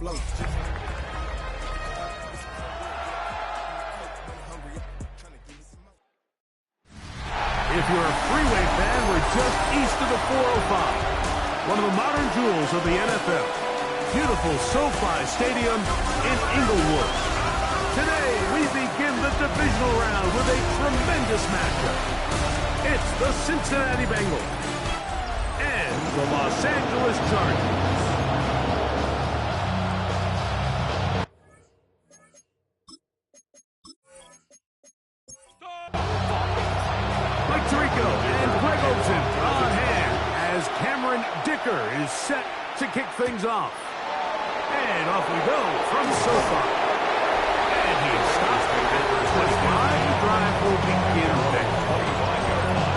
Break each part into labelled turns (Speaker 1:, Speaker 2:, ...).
Speaker 1: flow.
Speaker 2: If you're a freeway fan, we're just east of the 405. One of the modern jewels of the NFL. Beautiful SoFi Stadium in Inglewood. Today, we begin the divisional round with a tremendous matchup. It's the Cincinnati Bengals and the Los Angeles Chargers. Is set to kick things off. And off we go from SoFi. And he is stopped at 25. The drive will begin there.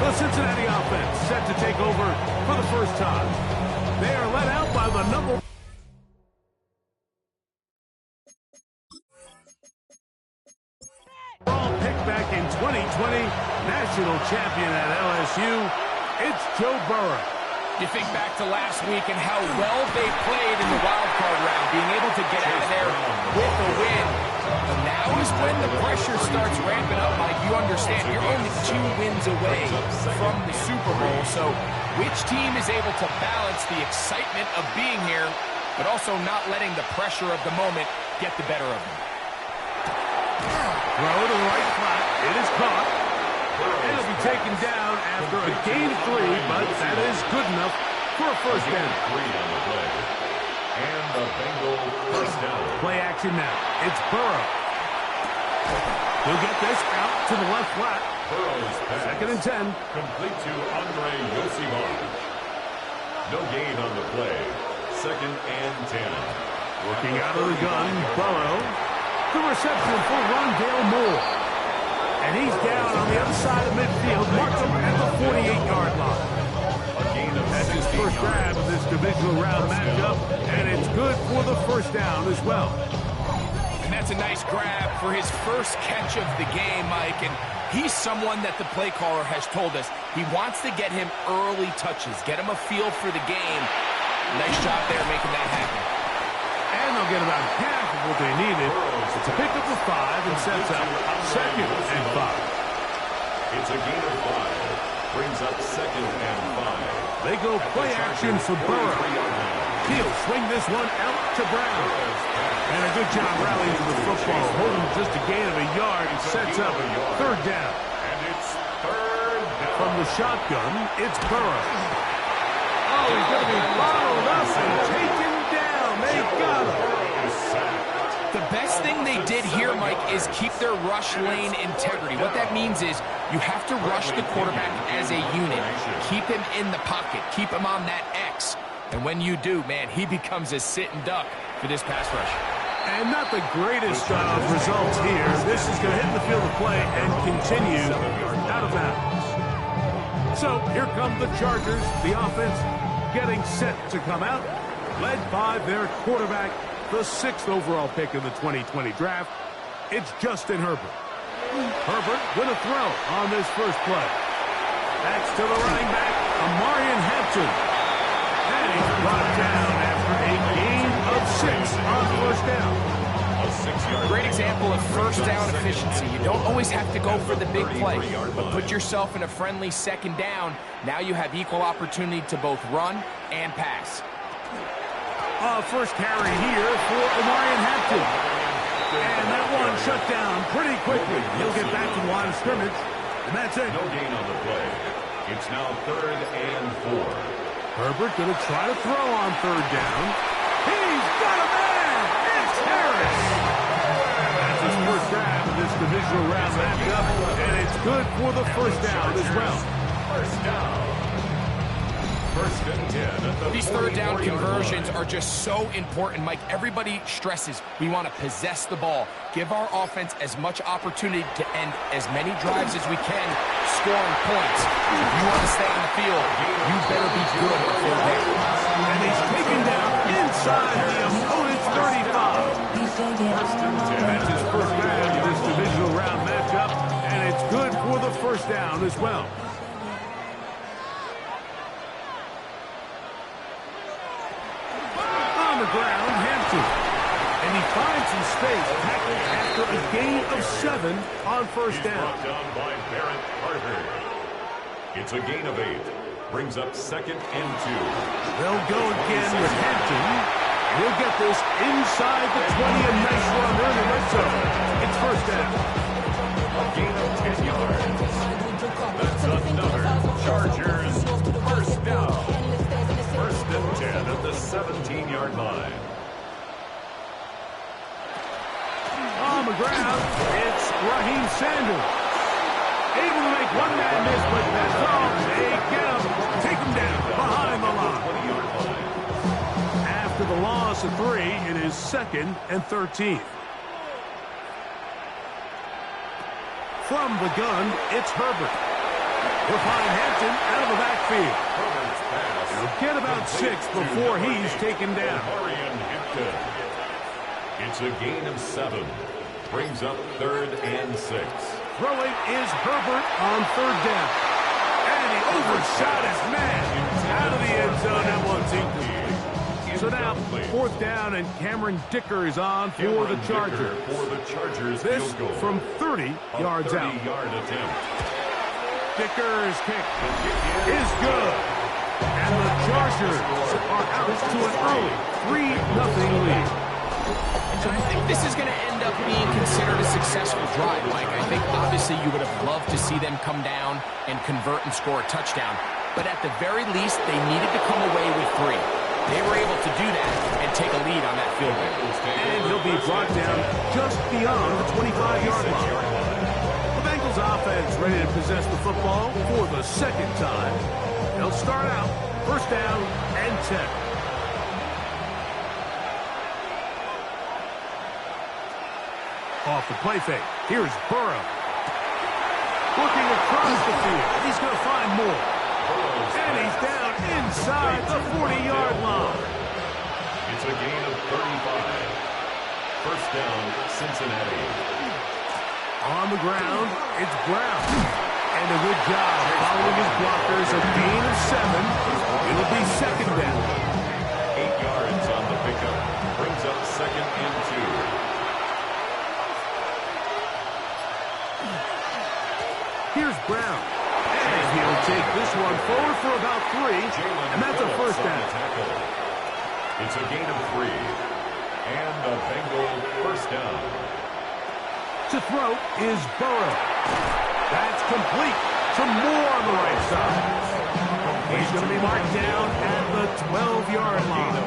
Speaker 2: The Cincinnati offense set to take over for the first time. They are led out by the number. All pick back in 2020, national champion at LSU. It's Joe Burrow.
Speaker 3: You think back to last week and how well they played in the wild card round, being able to get out of there with a win. And now is when the pressure starts ramping up, Mike. You understand, you're only 2 wins away from the Super Bowl. So which team is able to balance the excitement of being here, but also not letting the pressure of the moment get the better of them?
Speaker 2: Throw to the right flat. It is caught. It'll be taken down after a gain 3, but that is good enough for a first down.
Speaker 4: And the Bengals first down.
Speaker 2: Play action now. It's Burrow. He'll get this out to the left flat.
Speaker 4: Burrow's pass.
Speaker 2: 2nd and 10.
Speaker 4: Complete to Andre Yosivar. No gain on the play. 2nd and 10.
Speaker 2: Working out of the gun, Burrow. The reception for Rondale Moore. And he's down on the other side of midfield, marked him at the 48-yard line. That's his first grab of this divisional round matchup, and it's good for the first down as well.
Speaker 3: And that's a nice grab for his first catch of the game, Mike. And he's someone that the play caller has told us he wants to get him early touches, get him a feel for the game. Nice job there making that happen.
Speaker 2: And they'll get about half of what they needed. It's a pickup of 5 and sets up 2nd and 5.
Speaker 4: It's a gain of 5. Brings up 2nd and 5.
Speaker 2: They go play action for Burrow. He'll swing this one out to Brown. And a good job rallying to the football. Holding just a gain of a yard and sets up 3rd down.
Speaker 4: And it's 3rd down.
Speaker 2: From the shotgun, it's Burrow. Oh, he's going to be bottled up and taken down. They got him.
Speaker 3: The best thing they did here, Mike, is keep their rush lane integrity. What that means is you have to rush the quarterback as a unit. Keep him in the pocket. Keep him on that X. And when you do, man, he becomes a sitting duck for this pass rush.
Speaker 2: And not the greatest of results here. This is going to hit the field of play and continue out of bounds. So here come the Chargers, the offense getting set to come out, led by their quarterback, the 6th overall pick in the 2020 draft. It's Justin Herbert. Herbert with a throw on this first play. That's to the running back, Amarian Hampton. And he's brought down after a gain of 6 on first down.
Speaker 3: Great example of first down efficiency. You don't always have to go for the big play, but put yourself in a friendly 2nd down. Now you have equal opportunity to both run and pass.
Speaker 2: First carry here for Amarian Hampton. And that one shut down pretty quickly. He'll get back to the line of scrimmage, and that's it.
Speaker 4: No gain on the play. It's now 3rd and 4.
Speaker 2: Herbert going to try to throw on 3rd down. He's got a man! It's Harris! That's his first grab of this divisional round matchup, and it's good for the first down as well.
Speaker 4: First down. 1st and 10.
Speaker 3: These 3rd down conversions are just so important, Mike. Everybody stresses we want to possess the ball, give our offense as much opportunity to end as many drives as we can, scoring points. If you want to stay on the field, you better be good before there.
Speaker 2: And he's taken down inside the opponent's 35. That's his first grab of this divisional round matchup, and it's good for the first down as well. On the ground, Hampton. And he finds some space, tackled after a gain of 7 on first down.
Speaker 4: Brought down by Barrett Carter. It's a gain of 8. Brings up 2nd and 2.
Speaker 2: They'll go again with Hampton. He'll get this inside the 20, a nice run there in the red zone. It's first down.
Speaker 4: A gain of 10 yards. That's another Chargers first down. First and 10 at the 17-yard line.
Speaker 2: On the ground, it's Raheem Sanders. Able to make one man miss, but that's all. They get him, take him down behind the line.
Speaker 4: 20-yard line.
Speaker 2: After the loss of 3, it is 2nd and 13. From the gun, it's Herbert. He'll find Hampton out of the backfield.
Speaker 4: Herbert's pass.
Speaker 2: He'll get about 6 before he's taken down.
Speaker 4: Hampton. It's a gain of 7. Brings up 3rd and 6.
Speaker 2: Throwing is Herbert on 3rd down. And he overshot his man out of the end zone. That one's incomplete. So now 4th down, and Cameron Dicker is on for the Chargers.
Speaker 4: For the Chargers
Speaker 2: This
Speaker 4: field goal.
Speaker 2: from 30 yards out.
Speaker 4: 30-yard attempt.
Speaker 2: Dicker's kick is good. And the Chargers are out to an early 3-0 lead.
Speaker 3: So I think this is going to end up being considered a successful drive, Mike. I think obviously you would have loved to see them come down and convert and score a touchdown. But at the very least, they needed to come away with 3. They were able to do that and take a lead on that field goal.
Speaker 2: And he'll be brought down just beyond the 25-yard line. The Bengals offense ready to possess the football for the 2nd time. They'll start out first down and 10. Off the play fake. Here's Burrow. Looking across the field. He's going to find more. And he's down inside the 40-yard line.
Speaker 4: It's a gain of 35. First down, Cincinnati.
Speaker 2: On the ground, it's Brown. And a good job following his blockers. A gain of 7. It'll be 2nd down.
Speaker 4: 8 yards on the pickup. Brings up 2nd and 2.
Speaker 2: Here's Brown. And he'll take this one forward for about 3. And that's a first down.
Speaker 4: It's a gain of 3. And a Bengal first down.
Speaker 2: To throw is Burrow. That's complete. Some more on the right side. He's going to be marked down at the 12-yard line.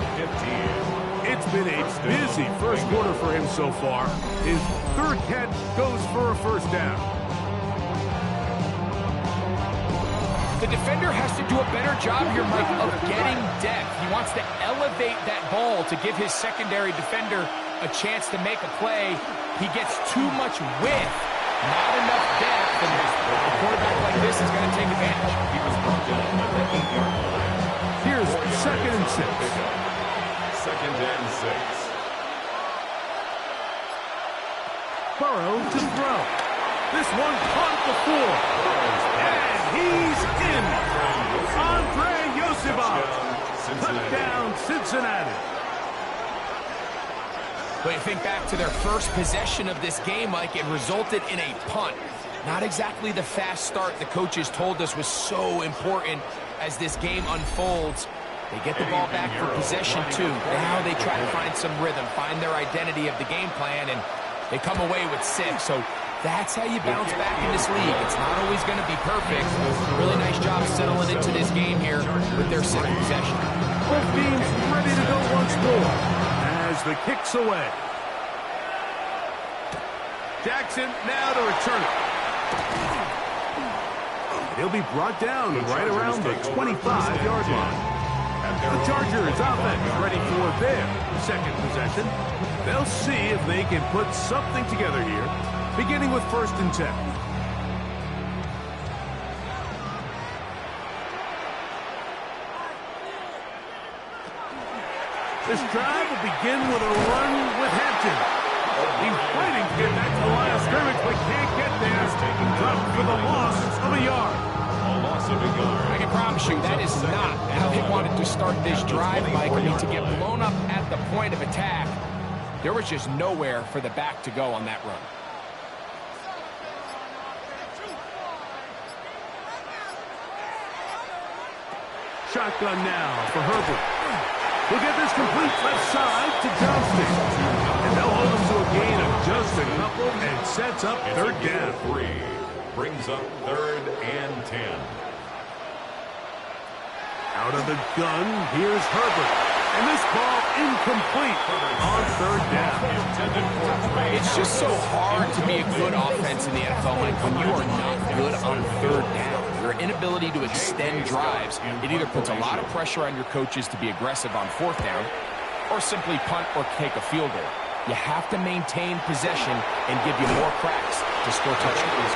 Speaker 2: It's been a busy first quarter for him so far. His 3rd catch goes for a first down.
Speaker 3: The defender has to do a better job here, Mike, of getting depth. He wants to elevate that ball to give his secondary defender a chance to make a play. He gets too much width, not enough depth, and a quarterback like this is going to take advantage.
Speaker 4: He was brought down at the 8-yard line.
Speaker 2: Here's 2nd and 6.
Speaker 4: 2nd and 6.
Speaker 2: Burrow to throw. This one caught the floor. And he's in. Andre Yosibov. Touchdown, Cincinnati.
Speaker 3: But you think back to their first possession of this game, Mike, it resulted in a punt. Not exactly the fast start the coaches told us was so important as this game unfolds. They get the ball back for possession 2. Now they try to find some rhythm, find their identity of the game plan, and they come away with 6. So that's how you bounce back in this league. It's not always going to be perfect. Really nice job settling into this game here with their 2nd possession.
Speaker 2: Both teams ready to go once more as the kick's away. Jackson now to return it. He'll be brought down right around the 25-yard line. The Chargers offense ready for their 2nd possession. They'll see if they can put something together here, beginning with 1st and 10. This drive will begin with a run with Hampton. He's fighting to get back to the line of scrimmage, but can't get there. Dropped for the loss of a yard.
Speaker 4: A loss of a yard.
Speaker 3: I can promise you that is not how they wanted to start this drive, Mike. I mean, to get blown up at the point of attack. There was just nowhere for the back to go on that run.
Speaker 2: Shotgun now for Herbert. He'll get this complete left side to Johnston. And they'll hold him to a gain of just a couple and sets up third down.
Speaker 4: 3. Brings up 3rd and 10.
Speaker 2: Out of the gun, here's Herbert. And this ball incomplete on third down.
Speaker 3: It's just so hard to be a good offense in the NFL, Mike, when you are not good on third down. Your inability to extend drives, it either puts a lot of pressure on your coaches to be aggressive on fourth down or simply punt or take a field goal. You have to maintain possession and give you more cracks to score touchdowns.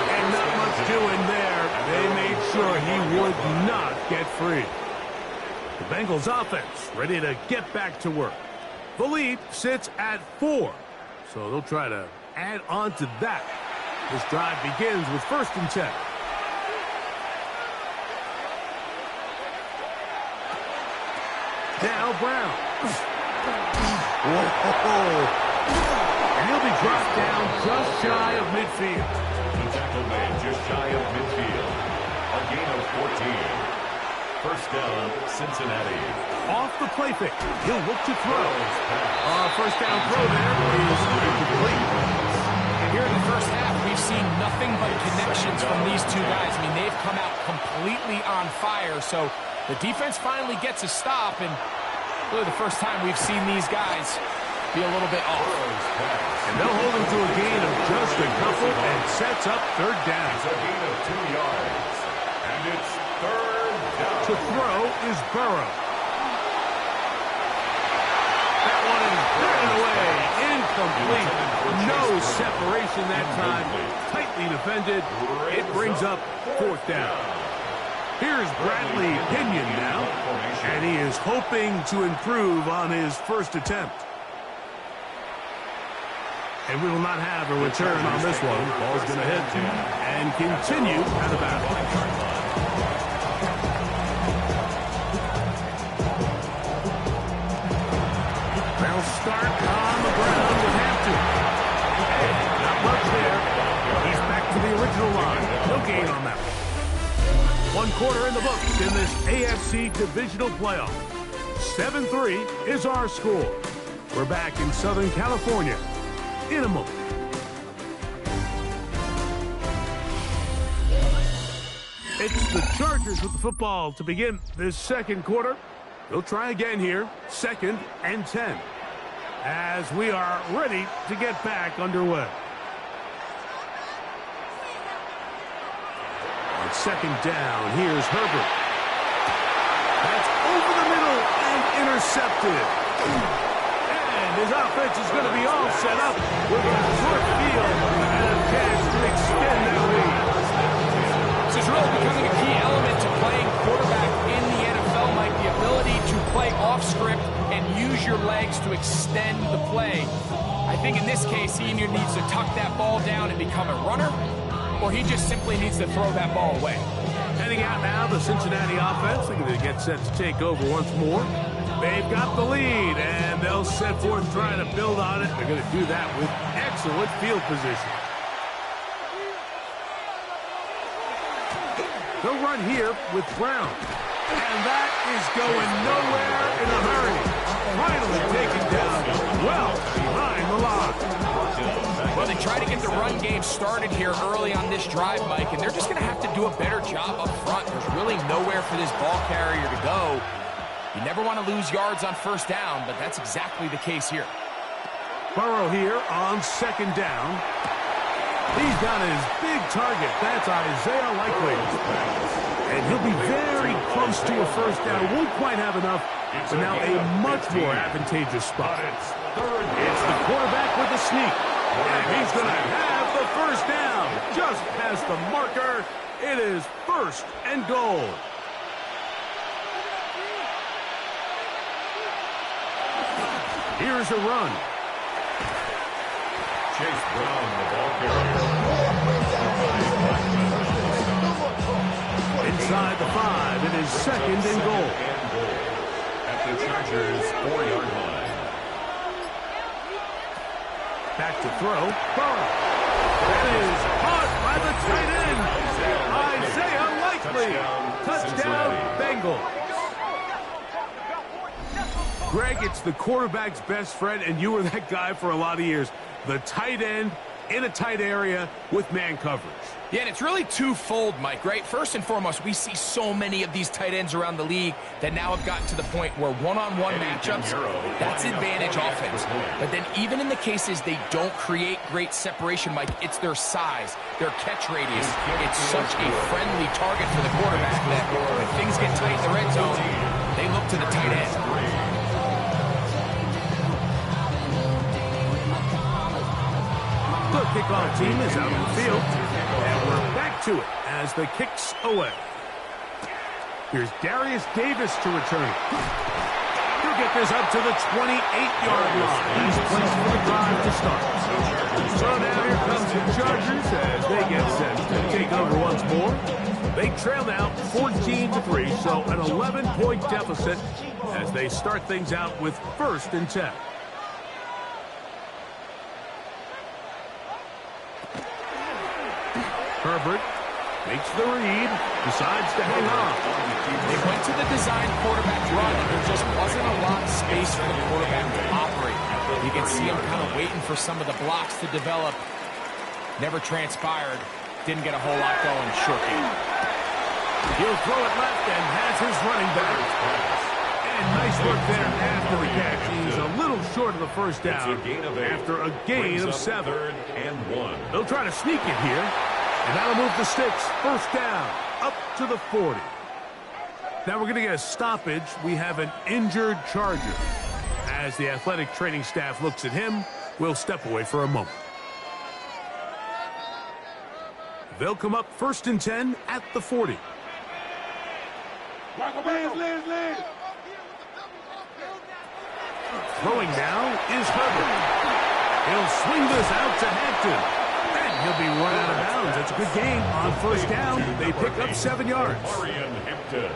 Speaker 2: And not much doing there. They made sure he would not get free. The Bengals offense ready to get back to work. The lead sits at 4, so they'll try to add on to that. This drive begins with 1st and 10. Now Brown. Whoa. And he'll be dropped down just shy of midfield.
Speaker 4: The tackle made just shy of midfield. A gain of 14. 1st down, Cincinnati.
Speaker 2: Off the play fake. He'll look to throw. 1st down throw there is incomplete.
Speaker 3: Here in the first half, we've seen nothing but connections from these two guys. I mean, they've come out completely on fire, so the defense finally gets a stop, and really the first time we've seen these guys be a little bit off.
Speaker 2: And they'll hold him to a gain of just a couple and sets up third down.
Speaker 4: It's a gain of 2 yards. And it's 3rd down.
Speaker 2: To throw is Burrow. That one is batted away. Incomplete. No separation that time. Tightly defended. It brings up 4th down. Here's Bradley Pinion now. And he is hoping to improve on his first attempt. And we will not have a return on this one. Ball's going to hit and continue out of bounds. They'll start on the ground with Hampton. Not much there. He's back to the original line. No gain on that one. 1 quarter in the books in this AFC Divisional Playoff. 7-3 is our score. We're back in Southern California in a moment. It's the Chargers with the football to begin this 2nd quarter. They'll try again here, 2nd and 10, as we are ready to get back underway. On 2nd down, here's Herbert. That's over the middle and intercepted. And his offense is going to be all set up with a short field and a chance to extend that lead.
Speaker 3: This is really becoming a key element to playing quarterback in the NFL, Mike, the ability to play off script and use your legs to extend the play. I think in this case, he either needs to tuck that ball down and become a runner, or he just simply needs to throw that ball away.
Speaker 2: Heading out now, the Cincinnati offense. They're going to get set to take over once more. They've got the lead, and they'll set forth trying to build on it. They're going to do that with excellent field position. They'll run here with Brown. And that is going nowhere in a hurry. Finally taken down well behind the line.
Speaker 3: Well, they try to get the run game started here early on this drive, Mike, and they're just going to have to do a better job up front. There's really nowhere for this ball carrier to go. You never want to lose yards on 1st down, but that's exactly the case here.
Speaker 2: Burrow here on 2nd down. He's got his big target. That's Isaiah Likely. And he'll be very close to a 1st down. Won't quite have enough, but now a much more advantageous spot. It's the quarterback with the sneak. And he's going to have the 1st down. Just past the marker. It is 1st and goal. Here's a run.
Speaker 4: Chase Brown, the ball carrier.
Speaker 2: Inside the 5, it is 2nd and goal.
Speaker 4: At the Chargers' 4-yard line.
Speaker 2: Back to throw. Burrow. That is caught by the tight end. Isaiah Likely. Touchdown, Bengals. Greg, it's the quarterback's best friend, and you were that guy for a lot of years. The tight end in a tight area with man coverage.
Speaker 3: Yeah, and it's really twofold, Mike, right? First and foremost, we see so many of these tight ends around the league that now have gotten to the point where one-on-one matchups, that's advantage offense. But then even in the cases they don't create great separation, Mike, it's their size, their catch radius. It's such a friendly target for the quarterback that when things get tight in the red zone, they look to the tight end.
Speaker 2: The kickoff team is out on the field, and we're back to it as the kick's away. Here's Darius Davis to return it. He'll get this up to the 28-yard line. Nice place for the drive to start. So now here comes the Chargers as they get set to take over once more. They trail now 14-3, so an 11-point deficit as they start things out with 1st and 10. Herbert makes the read, decides to hang on.
Speaker 3: They went to the design quarterback run, and there just wasn't a lot of space for the quarterback to operate. You can see him kind of waiting for some of the blocks to develop. Never transpired. Didn't get a whole lot going. Short game.
Speaker 2: He'll throw it left and has his running back. And nice work there after the catch. He's a little short of the first down after a gain of 7.
Speaker 4: And 1.
Speaker 2: They'll try to sneak it here. And that'll move the sticks. 1st down, up to the 40. Now we're going to get a stoppage. We have an injured Charger. As the athletic training staff looks at him, we'll step away for a moment. They'll come up 1st and 10 at the 40. Throwing now is Herbert. He'll swing this out to Hampton. He'll be run out of bounds. That's a good gain on 1st down. They pick up 7 yards.
Speaker 4: Hampton.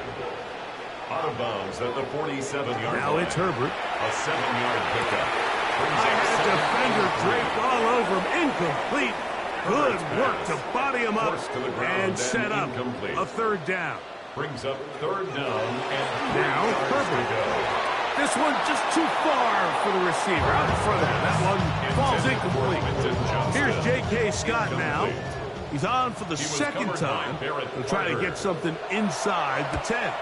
Speaker 4: Out of bounds at the 47-yard line.
Speaker 2: Now it's Herbert.
Speaker 4: A 7-yard pickup.
Speaker 2: I had a defender draped all over him. Incomplete. Good work to body him up and set up a 3rd down.
Speaker 4: Brings up 3rd down and
Speaker 2: now Herbert. This one just too far for the receiver. Out in front of him. That one falls incomplete. Here's J.K. Scott now. He's on for the 2nd time. He'll try to get something inside the 10.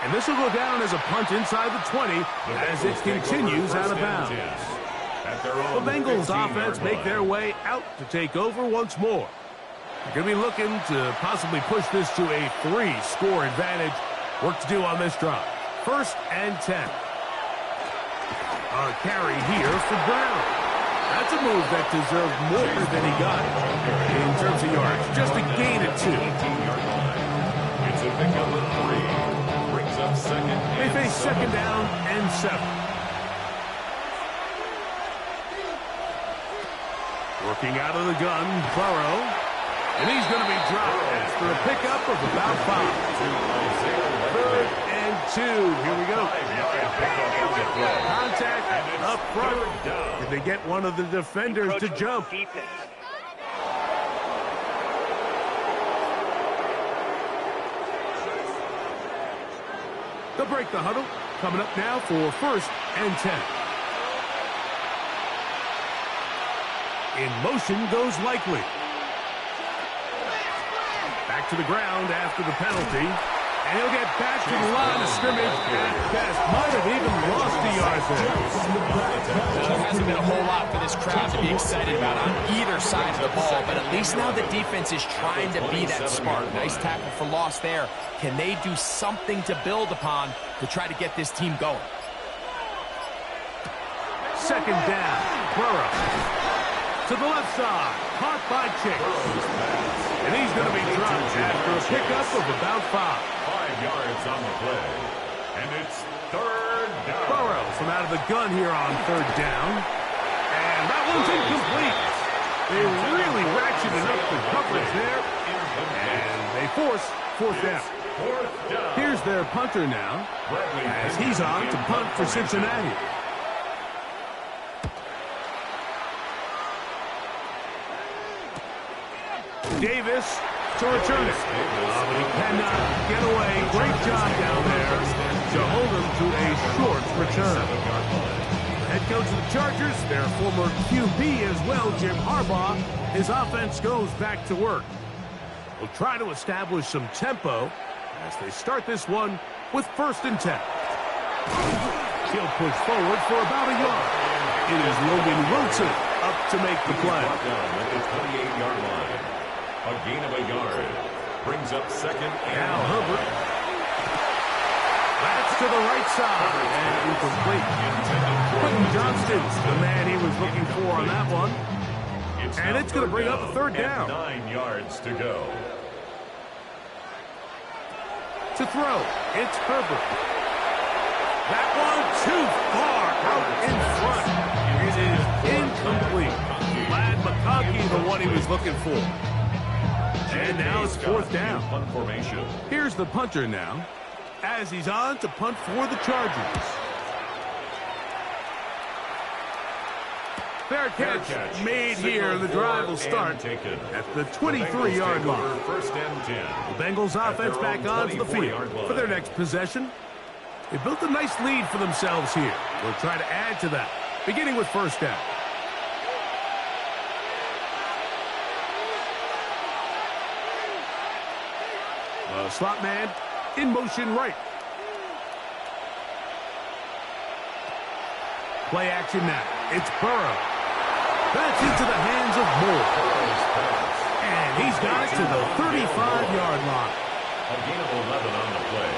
Speaker 2: And this will go down as a punt inside the 20 as it continues out of bounds. The Bengals offense make their way out to take over once more. They're going to be looking to possibly push this to a 3-score advantage. Work to do on this drive. 1st and 10. A carry here for Brown. That's a move that deserved more than he got in terms of yards. Just a gain of 2.
Speaker 4: It's a pickup of 3. Brings up 2nd.
Speaker 2: They face 2nd down and 7. Working out of the gun, Burrow. And he's going to be dropped after a pickup of about 5. 3rd and 2. Here we go. Contact up front. Did they get one of the defenders to jump? They'll break the huddle. Coming up now for 1st and 10. In motion goes Likely. Back to the ground after the penalty. And he'll get back to the line of scrimmage at best. Might have even lost a yard there.
Speaker 3: There hasn't been a whole lot for this crowd to be excited about on either side of the ball, but at least now the defense is trying to be that smart. Nice tackle for loss there. Can they do something to build upon to try to get this team going?
Speaker 2: 2nd down. Burrow. To the left side. Caught by Chase. And he's going to be dropped after a pickup of about 5.
Speaker 4: 5 yards on the play. And it's 3rd down.
Speaker 2: Burrow from out of the gun here on 3rd down. And that one's incomplete. They really ratcheted up the coverage there. And they force 4th down. Here's their punter now, as he's on to punt for Cincinnati. Davis to return it. But he cannot get away. Great job down there to hold him to a short return. Head coach of the Chargers, their former QB as well, Jim Harbaugh, his offense goes back to work. Will try to establish some tempo as they start this one with 1st and 10. He'll push forward for about a yard. It is Logan Wilson up to make the play.
Speaker 4: Down at the 28-yard line. A gain of a yard. Brings up 2nd and
Speaker 2: Now Herbert. That's to the right side and incomplete. Quentin Johnston's the man he was looking for on that one. And it's going to bring up a 3rd down.
Speaker 4: 9 yards to go.
Speaker 2: To throw, it's Herbert. That one too far out in front. It is incomplete. Glad McConkey, the one he was looking for. And now it's 4th down.
Speaker 4: Punt formation.
Speaker 2: Here's the punter now, as he's on to punt for the Chargers. Fair catch made here. The drive will start at the 23-yard line.
Speaker 4: 1st and 10.
Speaker 2: The Bengals offense back onto the field for their next possession. They built a nice lead for themselves here. They'll try to add to that, beginning with 1st down. The slot man in motion right. Play action now. It's Burrow. That's into the hands of Moore. And he's got it to the 35-yard line.
Speaker 4: A gain of 11 on the play.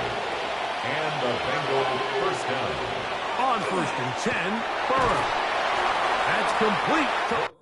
Speaker 4: And the Bengals 1st down.
Speaker 2: On 1st and 10, Burrow. That's complete.